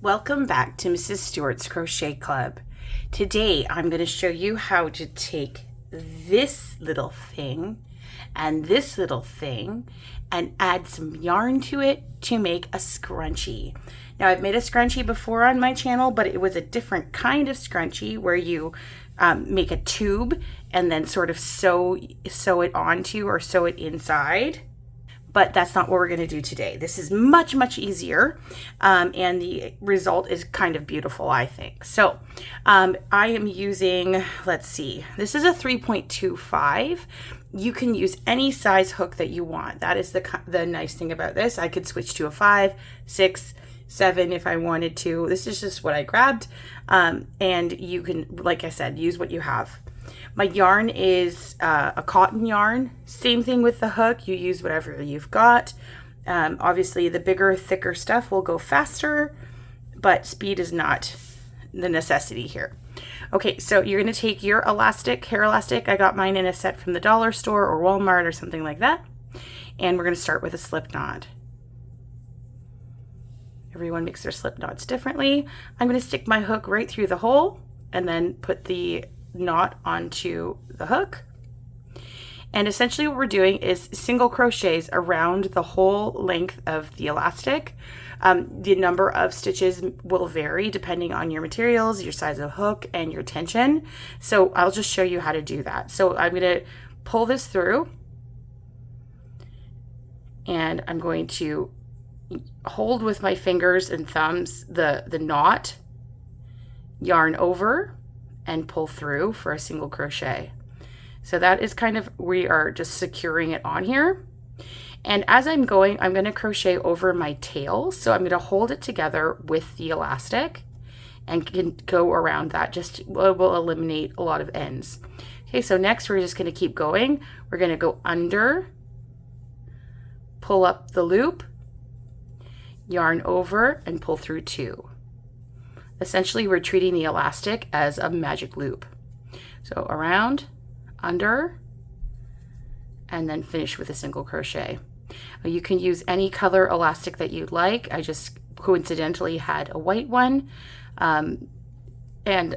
Welcome back to Mrs. Stewart's Crochet Club. Today I'm going to show you how to take this little thing and this little thing and add some yarn to it to make a scrunchie. Now I've made a scrunchie before on my channel, but it was a different kind of scrunchie where you make a tube and then sort of sew it onto or sew it inside. But that's not what we're going to do today. This is much, much easier, and the result is kind of beautiful, I think. So I am using, let's see, this is a 3.25. You can use any size hook that you want. That is the nice thing about this. I could switch to a 5, 6, 7 if I wanted to. This is just what I grabbed, and you can, like I said, use what you have. My yarn is a cotton yarn. Same thing with the hook. You use whatever you've got. Obviously, the bigger, thicker stuff will go faster, but speed is not the necessity here. Okay, so you're going to take your elastic, hair elastic. I got mine in a set from the dollar store or Walmart or something like that. And we're going to start with a slip knot. Everyone makes their slip knots differently. I'm going to stick my hook right through the hole and then put the knot onto the hook. And essentially what we're doing is single crochets around the whole length of the elastic. The number of stitches will vary depending on your materials, your size of hook, and your tension. So I'll just show you how to do that. So I'm going to pull this through and I'm going to hold with my fingers and thumbs the knot, yarn over, and pull through for a single crochet. So that is kind of, we are just securing it on here. And as I'm going, I'm going to crochet over my tail. So I'm going to hold it together with the elastic and can go around that. Just will eliminate a lot of ends. Okay, so next we're just going to keep going. We're going to go under, pull up the loop, yarn over, and pull through 2. Essentially, we're treating the elastic as a magic loop. So around, under, and then finish with a single crochet. You can use any color elastic that you'd like. I just coincidentally had a white one. And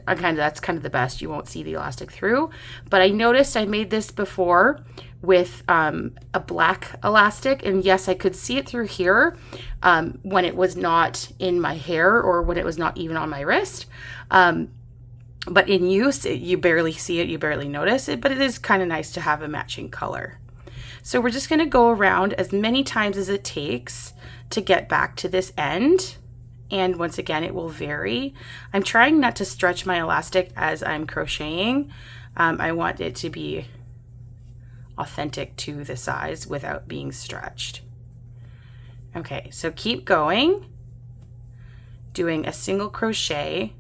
that's kind of the best. You won't see the elastic through. But I noticed I made this before with a black elastic, and yes, I could see it through here when it was not in my hair or when it was not even on my wrist. But in use, you barely see it, you barely notice it, but it is kind of nice to have a matching color. So we're just going to go around as many times as it takes to get back to this end. And once again, it will vary. I'm trying not to stretch my elastic as I'm crocheting. I want it to be authentic to the size without being stretched. Okay, so keep going, doing a single crochet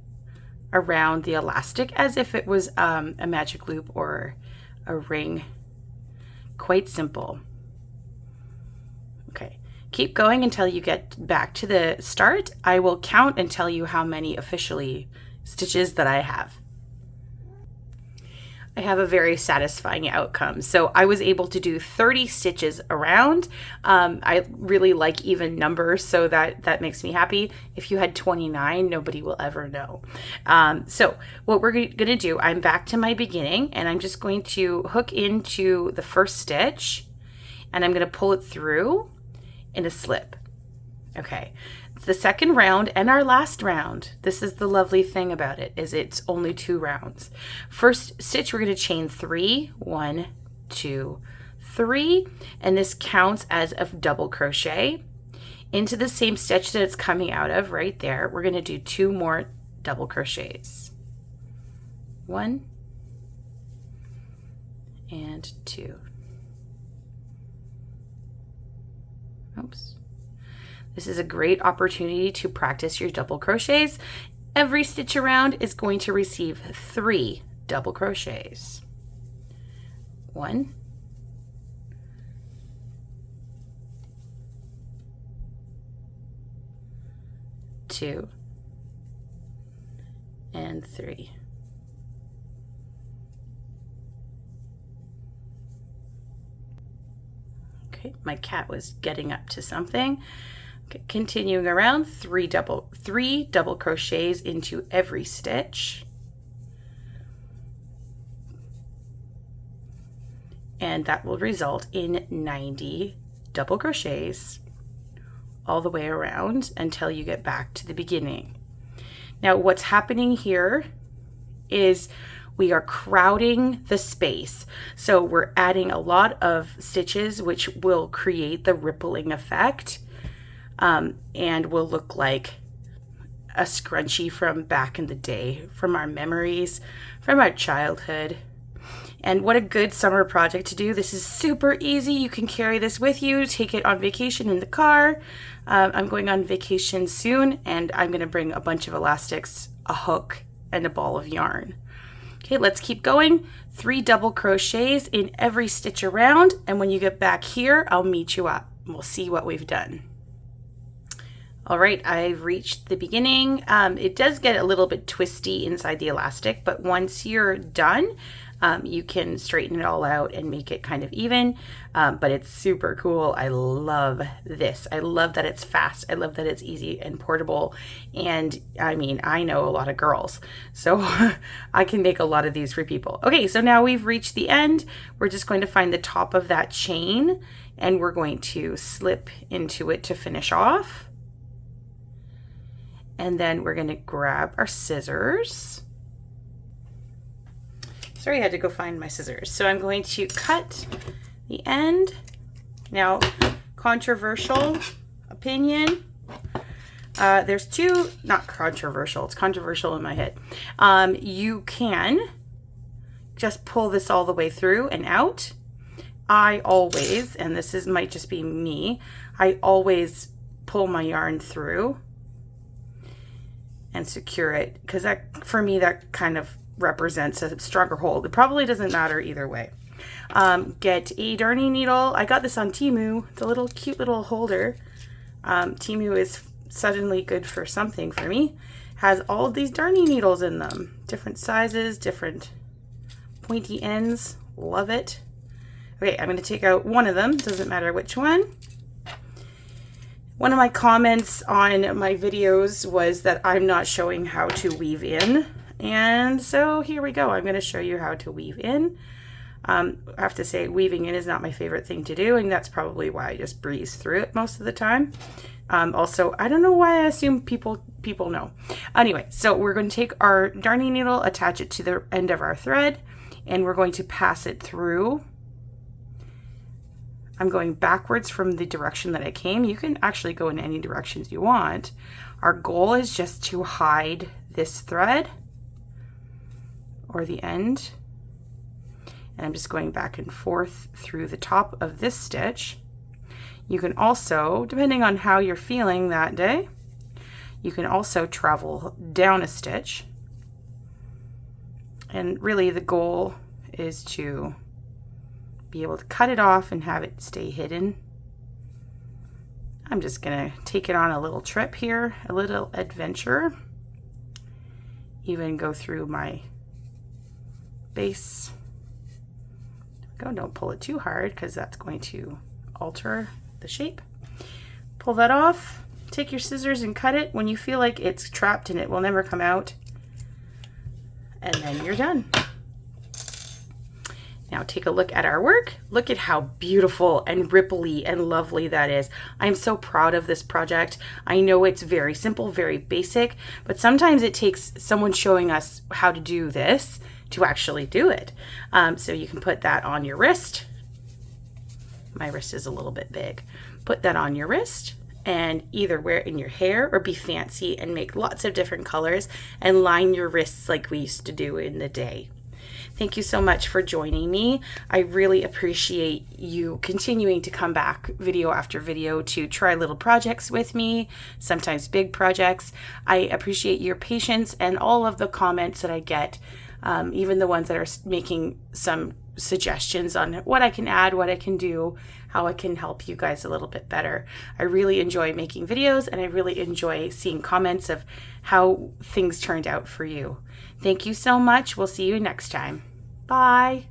around the elastic as if it was a magic loop or a ring. Quite simple. Okay. Keep going until you get back to the start. I will count and tell you how many officially stitches that I have. I have a very satisfying outcome. So I was able to do 30 stitches around. I really like even numbers, so that makes me happy. If you had 29, nobody will ever know. So what we're going to do, I'm back to my beginning, and I'm just going to hook into the first stitch, and I'm going to pull it through in a slip. Okay, the second round and our last round. This is the lovely thing about it, is it's only 2 rounds. First stitch, we're going to chain 3, 1, 2, 3, and this counts as a double crochet into the same stitch that it's coming out of right there. We're going to do 2 more double crochets, 1 and 2. Oops. This is a great opportunity to practice your double crochets. Every stitch around is going to receive 3 double crochets. 1, 2, and 3. Okay, my cat was getting up to something. Continuing around, three double crochets into every stitch. And that will result in 90 double crochets all the way around until you get back to the beginning. Now what's happening here is we are crowding the space. So we're adding a lot of stitches which will create the rippling effect and will look like a scrunchie from back in the day, from our memories, from our childhood. And what a good summer project to do. This is super easy. You can carry this with you, take it on vacation in the car. I'm going on vacation soon, and I'm gonna bring a bunch of elastics, a hook, and a ball of yarn. Okay, let's keep going. 3 double crochets in every stitch around, and when you get back here, I'll meet you up. We'll see what we've done. All right, I've reached the beginning. It does get a little bit twisty inside the elastic, but once you're done, you can straighten it all out and make it kind of even, but it's super cool. I love this. I love that it's fast. I love that it's easy and portable. And I mean, I know a lot of girls, so I can make a lot of these for people. Okay, so now we've reached the end. We're just going to find the top of that chain and we're going to slip into it to finish off. And then we're going to grab our scissors. Sorry, I had to go find my scissors. So I'm going to cut the end. Now, controversial opinion. There's two, not controversial, it's controversial in my head. You can just pull this all the way through and out. I always, and this might just be me, I always pull my yarn through and secure it, because that, for me, that kind of represents a stronger hold. It probably doesn't matter either way. Get a darning needle. I got this on Temu, the little cute little holder. Temu is suddenly good for something for me. Has all of these darning needles in them. Different sizes, different pointy ends. Love it. Okay, I'm going to take out one of them. Doesn't matter which one. One of my comments on my videos was that I'm not showing how to weave in. And so here we go. I'm going to show you how to weave in. I have to say, weaving in is not my favorite thing to do, and that's probably why I just breeze through it most of the time. Also, I don't know why I assume people know. Anyway, so we're going to take our darning needle, attach it to the end of our thread, and we're going to pass it through. I'm going backwards from the direction that I came. You can actually go in any directions you want. Our goal is just to hide this thread or the end. And I'm just going back and forth through the top of this stitch. You can also, depending on how you're feeling that day, you can also travel down a stitch. And really the goal is to be able to cut it off and have it stay hidden. I'm just gonna take it on a little trip here, a little adventure. Even go through my base. Go, don't pull it too hard because that's going to alter the shape. Pull that off, take your scissors and cut it when you feel like it's trapped and it will never come out. And then you're done. Now take a look at our work. Look at how beautiful and ripply and lovely that is. I'm so proud of this project. I know it's very simple, very basic, but sometimes it takes someone showing us how to do this to actually do it. So you can put that on your wrist. My wrist is a little bit big. Put that on your wrist and either wear it in your hair or be fancy and make lots of different colors and line your wrists like we used to do in the day. Thank you so much for joining me. I really appreciate you continuing to come back video after video to try little projects with me, sometimes big projects. I appreciate your patience and all of the comments that I get, even the ones that are making some suggestions on what I can add, what I can do, how I can help you guys a little bit better. I really enjoy making videos and I really enjoy seeing comments of how things turned out for you. Thank you so much. We'll see you next time. Bye.